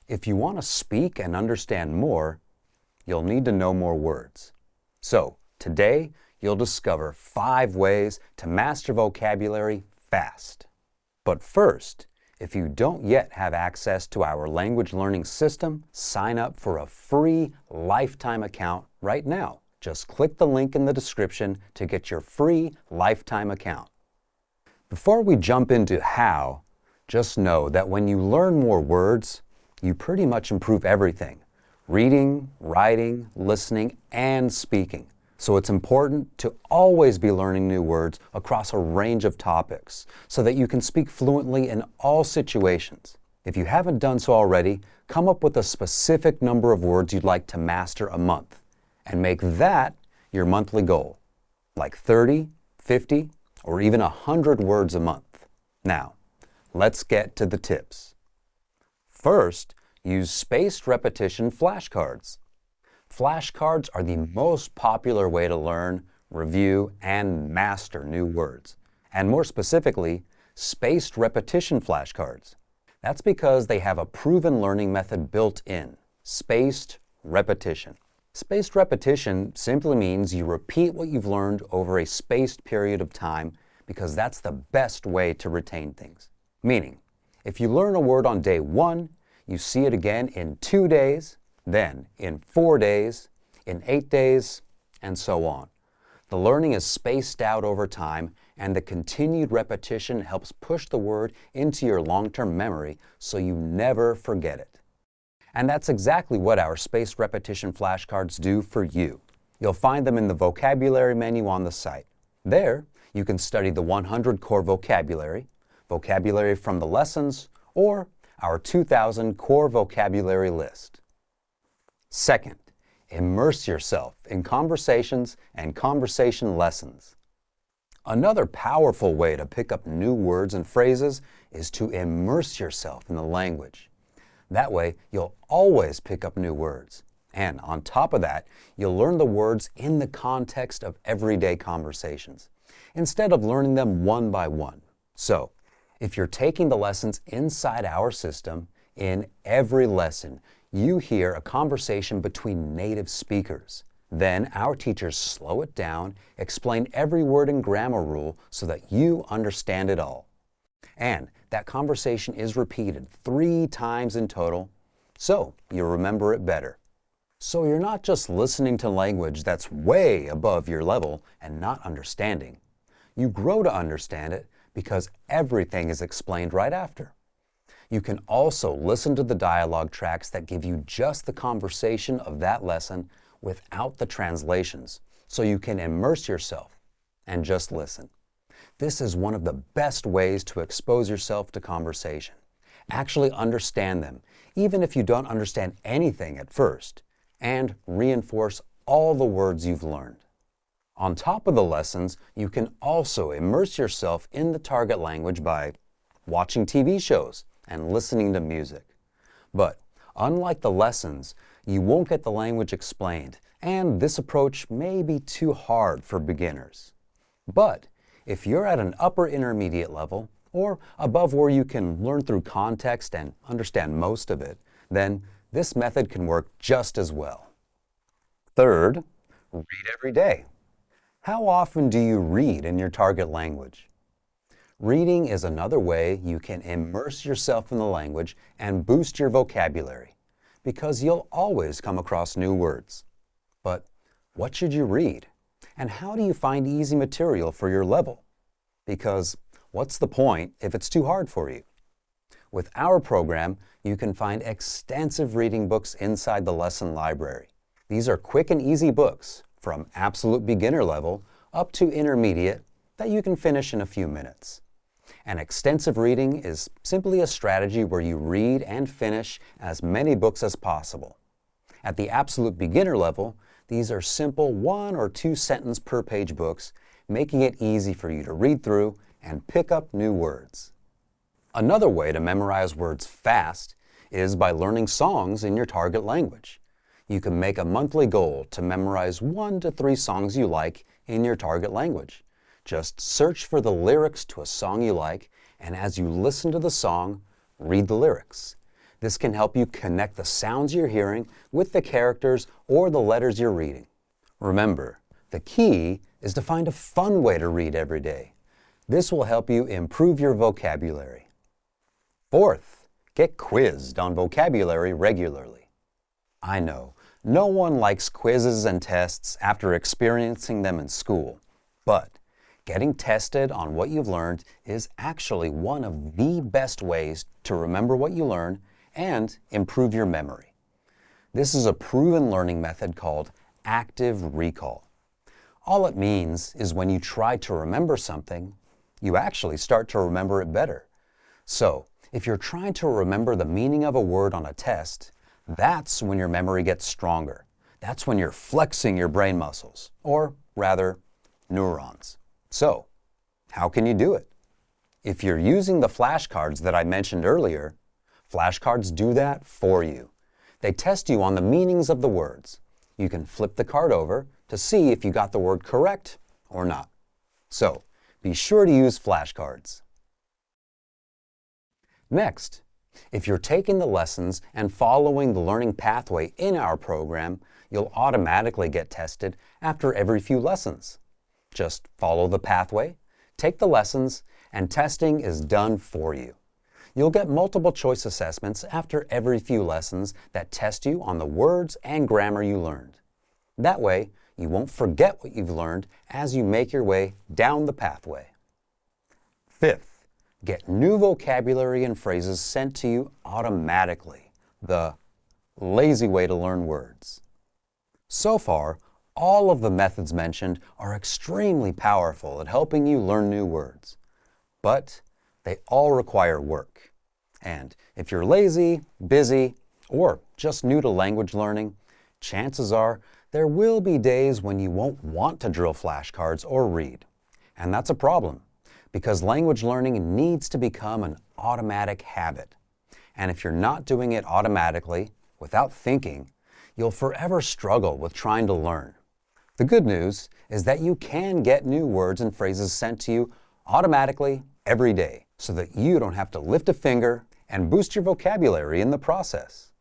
If you want to speak and understand more, you'll need to know more words. So, today, you'll discover 5 ways to master vocabulary fast. But first, if you don't yet have access to our language learning system, sign up for a free lifetime account right now. Just click the link in the description to get your free lifetime account. Before we jump into how, just know that when you learn more words, you pretty much improve everything: reading, writing, listening, and speaking. So it's important to always be learning new words across a range of topics so that you can speak fluently in all situations. If you haven't done so already, come up with a specific number of words you'd like to master a month and make that your monthly goal, like 30, 50, or even 100 words a month. Now, let's get to the tips. First, use spaced repetition flashcards. Flashcards are the most popular way to learn, review, and master new words. And more specifically, spaced repetition flashcards. That's because they have a proven learning method built in: spaced repetition. Spaced repetition simply means you repeat what you've learned over a spaced period of time because that's the best way to retain things. Meaning, if you learn a word on day 1, you see it again in 2 days, then in 4 days, in 8 days, and so on. The learning is spaced out over time, and the continued repetition helps push the word into your long-term memory so you never forget it. And that's exactly what our spaced repetition flashcards do for you. You'll find them in the vocabulary menu on the site. There, you can study the 100 core vocabulary, vocabulary from the lessons, or our 2000 core vocabulary list. Second, immerse yourself in conversations and conversation lessons. Another powerful way to pick up new words and phrases is to immerse yourself in the language. That way, you'll always pick up new words. And on top of that, you'll learn the words in the context of everyday conversations, instead of learning them one by one. So, if you're taking the lessons inside our system, in every lesson, you hear a conversation between native speakers. Then our teachers slow it down, explain every word and grammar rule so that you understand it all. And that conversation is repeated 3 times in total, so you remember it better. So you're not just listening to language that's way above your level and not understanding. You grow to understand it because everything is explained right after. You can also listen to the dialogue tracks that give you just the conversation of that lesson without the translations, so you can immerse yourself and just listen. This is one of the best ways to expose yourself to conversation. Actually understand them, even if you don't understand anything at first, and reinforce all the words you've learned. On top of the lessons, you can also immerse yourself in the target language by watching TV shows and listening to music. But unlike the lessons, you won't get the language explained, and this approach may be too hard for beginners. But if you're at an upper intermediate level, or above where you can learn through context and understand most of it, then this method can work just as well. Third, read every day. How often do you read in your target language? Reading is another way you can immerse yourself in the language and boost your vocabulary, because you'll always come across new words. But what should you read? And how do you find easy material for your level? Because what's the point if it's too hard for you? With our program, you can find extensive reading books inside the lesson library. These are quick and easy books from absolute beginner level up to intermediate that you can finish in a few minutes. And extensive reading is simply a strategy where you read and finish as many books as possible. At the absolute beginner level, these are simple 1 or 2 sentence per page books, making it easy for you to read through and pick up new words. Another way to memorize words fast is by learning songs in your target language. You can make a monthly goal to memorize 1 to 3 songs you like in your target language. Just search for the lyrics to a song you like, and as you listen to the song, read the lyrics. This can help you connect the sounds you're hearing with the characters or the letters you're reading. Remember, the key is to find a fun way to read every day. This will help you improve your vocabulary. Fourth, get quizzed on vocabulary regularly. I know, no one likes quizzes and tests after experiencing them in school, but getting tested on what you've learned is actually one of the best ways to remember what you learn and improve your memory. This is a proven learning method called active recall. All it means is when you try to remember something, you actually start to remember it better. So, if you're trying to remember the meaning of a word on a test, that's when your memory gets stronger. That's when you're flexing your brain muscles, or rather, neurons. So, how can you do it? If you're using the flashcards that I mentioned earlier, flashcards do that for you. They test you on the meanings of the words. You can flip the card over to see if you got the word correct or not. So, be sure to use flashcards. Next, if you're taking the lessons and following the learning pathway in our program, you'll automatically get tested after every few lessons. Just follow the pathway, take the lessons, and testing is done for you. You'll get multiple choice assessments after every few lessons that test you on the words and grammar you learned. That way, you won't forget what you've learned as you make your way down the pathway. Fifth, get new vocabulary and phrases sent to you automatically, the lazy way to learn words. So far, all of the methods mentioned are extremely powerful at helping you learn new words. But they all require work. And if you're lazy, busy, or just new to language learning, chances are there will be days when you won't want to drill flashcards or read. And that's a problem, because language learning needs to become an automatic habit. And if you're not doing it automatically, without thinking, you'll forever struggle with trying to learn. The good news is that you can get new words and phrases sent to you automatically every day so that you don't have to lift a finger and boost your vocabulary in the process.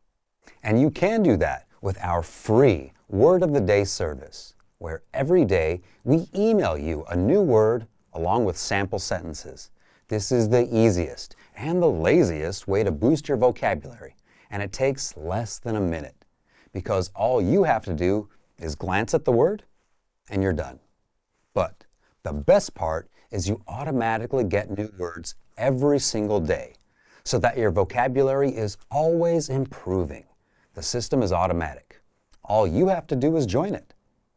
And you can do that with our free Word of the Day service, where every day we email you a new word along with sample sentences. This is the easiest and the laziest way to boost your vocabulary, and it takes less than a minute, because all you have to do is glance at the word and you're done. But the best part is you automatically get new words every single day, so that your vocabulary is always improving. The system is automatic. All you have to do is join it.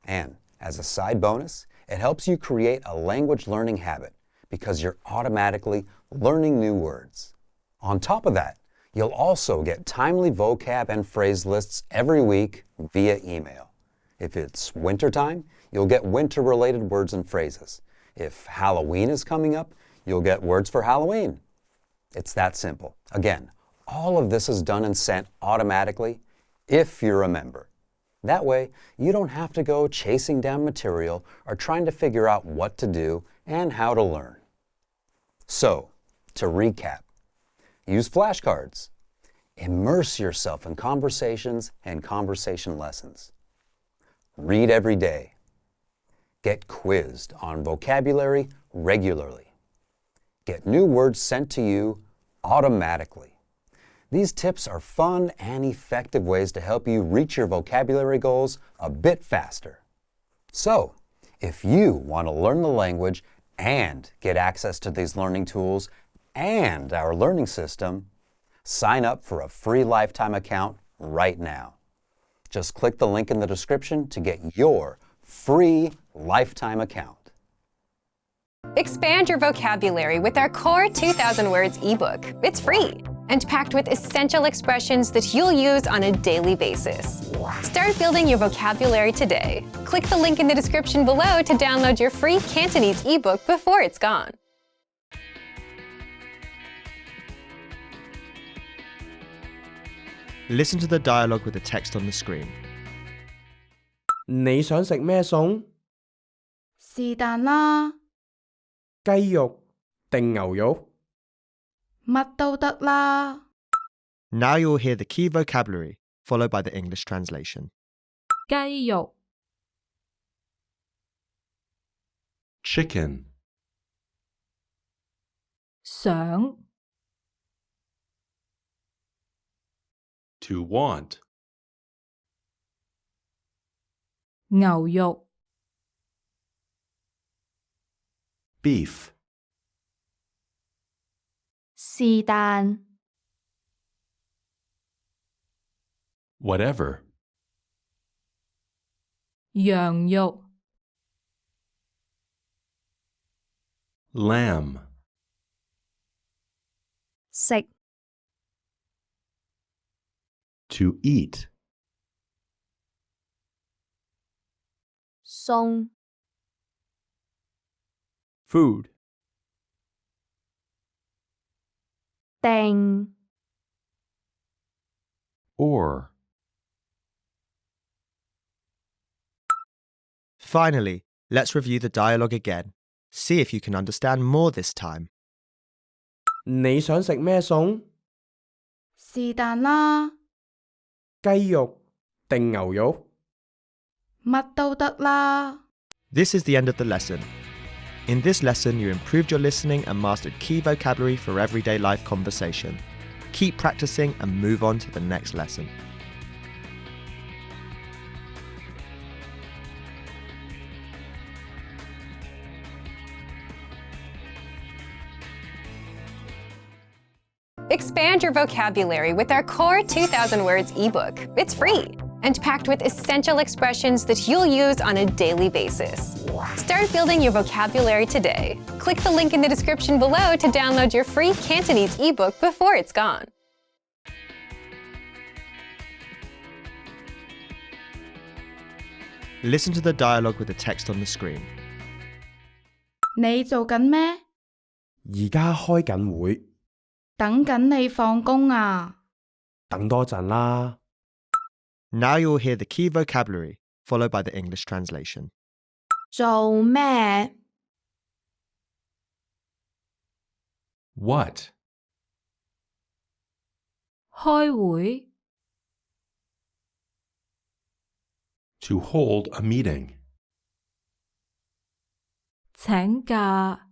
And as a side bonus, it helps you create a language learning habit because you're automatically learning new words. On top of that, you'll also get timely vocab and phrase lists every week via email. If it's wintertime, you'll get winter-related words and phrases. If Halloween is coming up, you'll get words for Halloween. It's that simple. Again, all of this is done and sent automatically if you're a member. That way, you don't have to go chasing down material or trying to figure out what to do and how to learn. So, to recap, use flashcards. Immerse yourself in conversations and conversation lessons. Read every day. Get quizzed on vocabulary regularly. Get new words sent to you automatically. These tips are fun and effective ways to help you reach your vocabulary goals a bit faster. So, if you want to learn the language and get access to these learning tools and our learning system, sign up for a free lifetime account right now. Just click the link in the description to get your free lifetime account. Expand your vocabulary with our Core 2000 Words ebook. It's free and packed with essential expressions that you'll use on a daily basis. Start building your vocabulary today. Click the link in the description below to download your free Cantonese ebook before it's gone. Listen to the dialogue with the text on the screen. 你想食咩餸？是但啦，雞肉定牛肉？乜都得啦。Now you'll hear the key vocabulary, followed by the English translation. 雞肉 chicken, 想 to want, 牛肉 beef, 是但 whatever, 羊肉 lamb, 食 to eat, 餸 food, 定 or, Finally, let's review the dialogue again. See if you can understand more this time. 你想食咩餸？是但啦，雞肉定牛肉？乜都得啦。 This is the end of the lesson. In this lesson, you improved your listening and mastered key vocabulary for everyday life conversation. Keep practicing and move on to the next lesson. Expand your vocabulary with our Core 2000 Words ebook. It's free and packed with essential expressions that you'll use on a daily basis. Start building your vocabulary today. Click the link in the description below to download your free Cantonese ebook before it's gone. Listen to the dialogue with the text on the screen. 你做緊咩？而家開緊會，等緊你放工啊！等多陣啦。 Now you'll hear the key vocabulary, followed by the English translation. 做咩？ what, 開會 to hold a meeting, 請假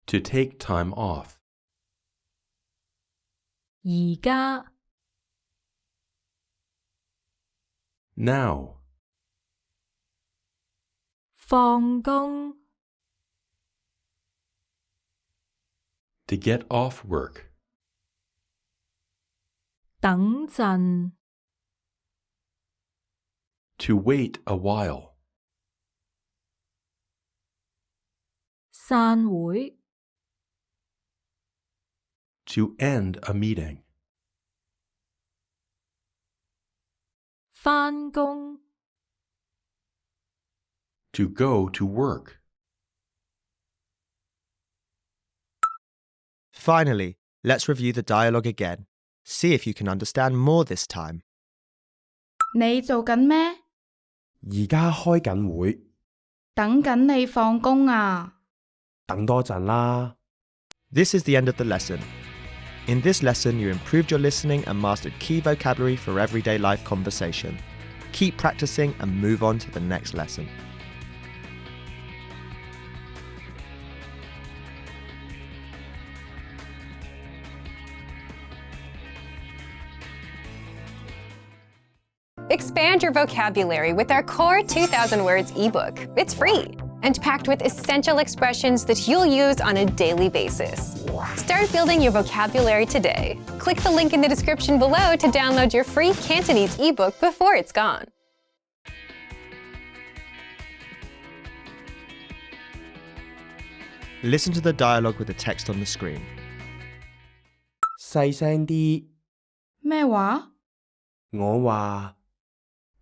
to take time off, 而家 now, 放工 to get off work, 等陣 to wait a while, 散會 to end a meeting, 返工 to go to work. Finally, let's review the dialogue again. See if you can understand more this time. 你做緊咩？而家開緊會，等緊你放工啊！等多陣啦。 This is the end of the lesson. In this lesson, you improved your listening and mastered key vocabulary for everyday life conversation. Keep practicing and move on to the next lesson. Expand your vocabulary with our Core 2000 Words ebook. It's free and packed with essential expressions that you'll use on a daily basis. Start building your vocabulary today. Click the link in the description below to download your free Cantonese ebook before it's gone. Listen to the dialogue with the text on the screen. 細聲啲，咩話？我話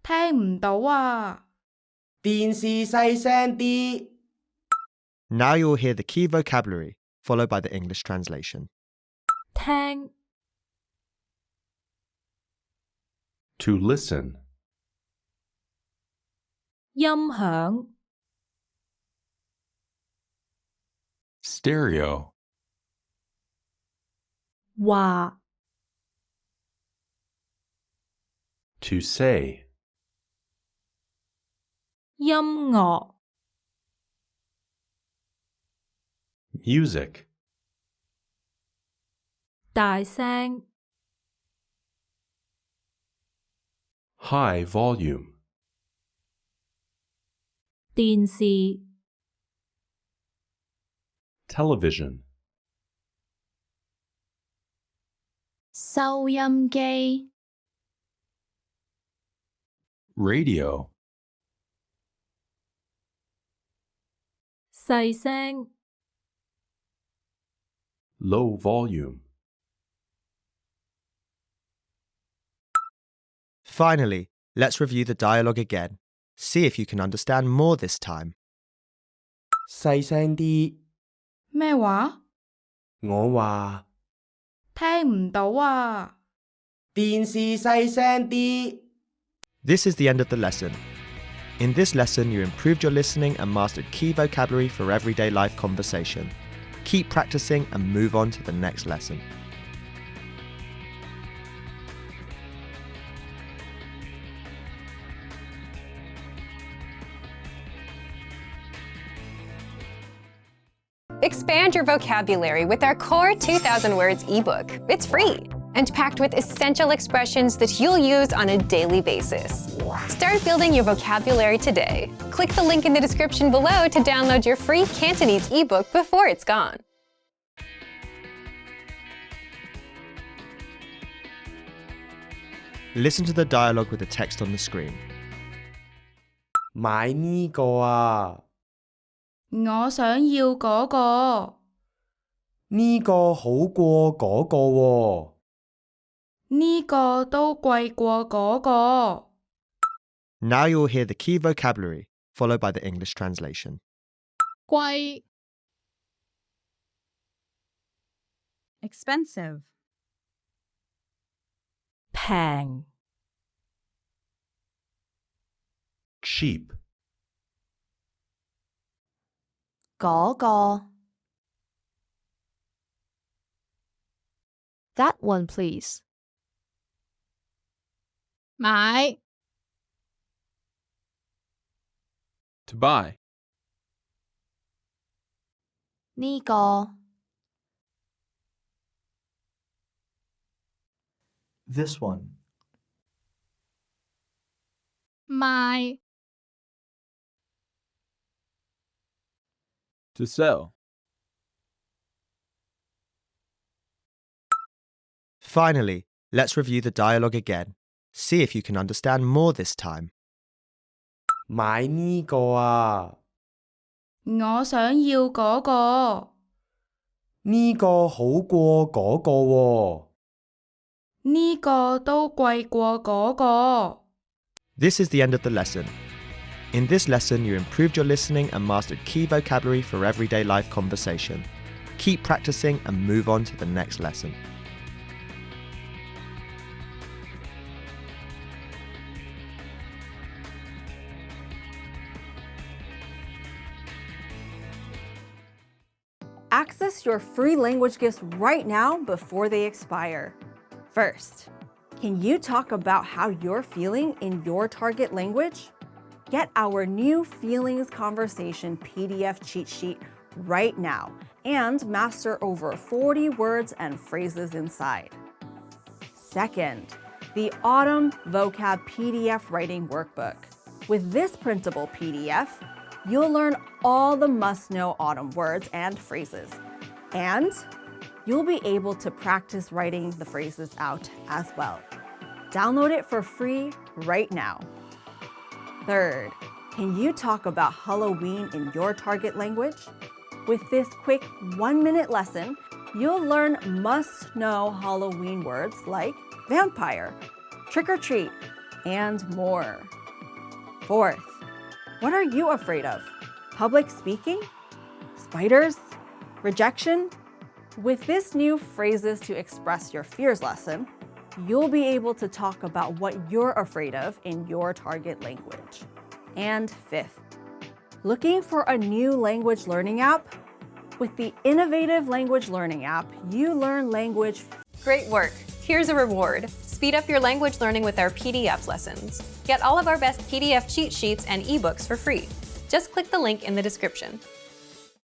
聽唔到啊！電視細聲啲。 Now you'll hear the key vocabulary, followed by the English translation. 聽 To listen, 音響 stereo, 話 To say. 音樂 Music. 大聲 High volume. 電視 Television. 收音機 Radio. 細聲 Low volume. Finally, let's review the dialogue again. See if you can understand more this time. 細聲啲，咩話？我話聽唔到啊！電視細聲啲。 This is the end of the lesson. In this lesson, you improved your listening and mastered key vocabulary for everyday life conversation. Keep practicing and move on to the next lesson. Expand your vocabulary with our Core 2000 Words ebook. It's free and packed with essential expressions that you'll use on a daily basis. Start building your vocabulary today. Click the link in the description below to download your free Cantonese ebook before it's gone. Listen to the dialogue with the text on the screen. 買呢個啊，我想要嗰個，呢個好過嗰個喎。呢個都貴過嗰個。 Now you'll hear the key vocabulary, followed by the English translation. 貴 expensive 平 Cheap. 嗰個 That one please 買 To buy. 呢個 This one. 賣 To sell. Finally, let's review the dialogue again. See if you can understand more this time. 買呢個啊，我想要嗰個，呢個好過嗰個喎。呢個都貴過嗰個。 This is the end of the lesson. In this lesson, you improved your listening and mastered key vocabulary for everyday life conversation. Keep practicing and move on to the next lesson. Access your free language gifts right now before they expire. First, can you talk about how you're feeling in your target language? Get our new Feelings Conversation PDF cheat sheet right now and master over 40 words and phrases inside. Second, the Autumn Vocab PDF Writing Workbook. With this printable PDF, you'll learn all the must-know autumn words and phrases. And you'll be able to practice writing the phrases out as well. Download it for free right now. Third, can you talk about Halloween in your target language? With this quick 1-minute lesson, you'll learn must-know Halloween words like vampire, trick-or-treat, and more. Fourth, what are you afraid of? Public speaking? Spiders? Rejection? With this new Phrases to Express Your Fears lesson, you'll be able to talk about what you're afraid of in your target language. And fifth, looking for a new language learning app? With the innovative language learning app, you learn language Great work! Here's a reward. Speed up your language learning with our PDF lessons. Get all of our best PDF cheat sheets and ebooks for free. Just click the link in the description.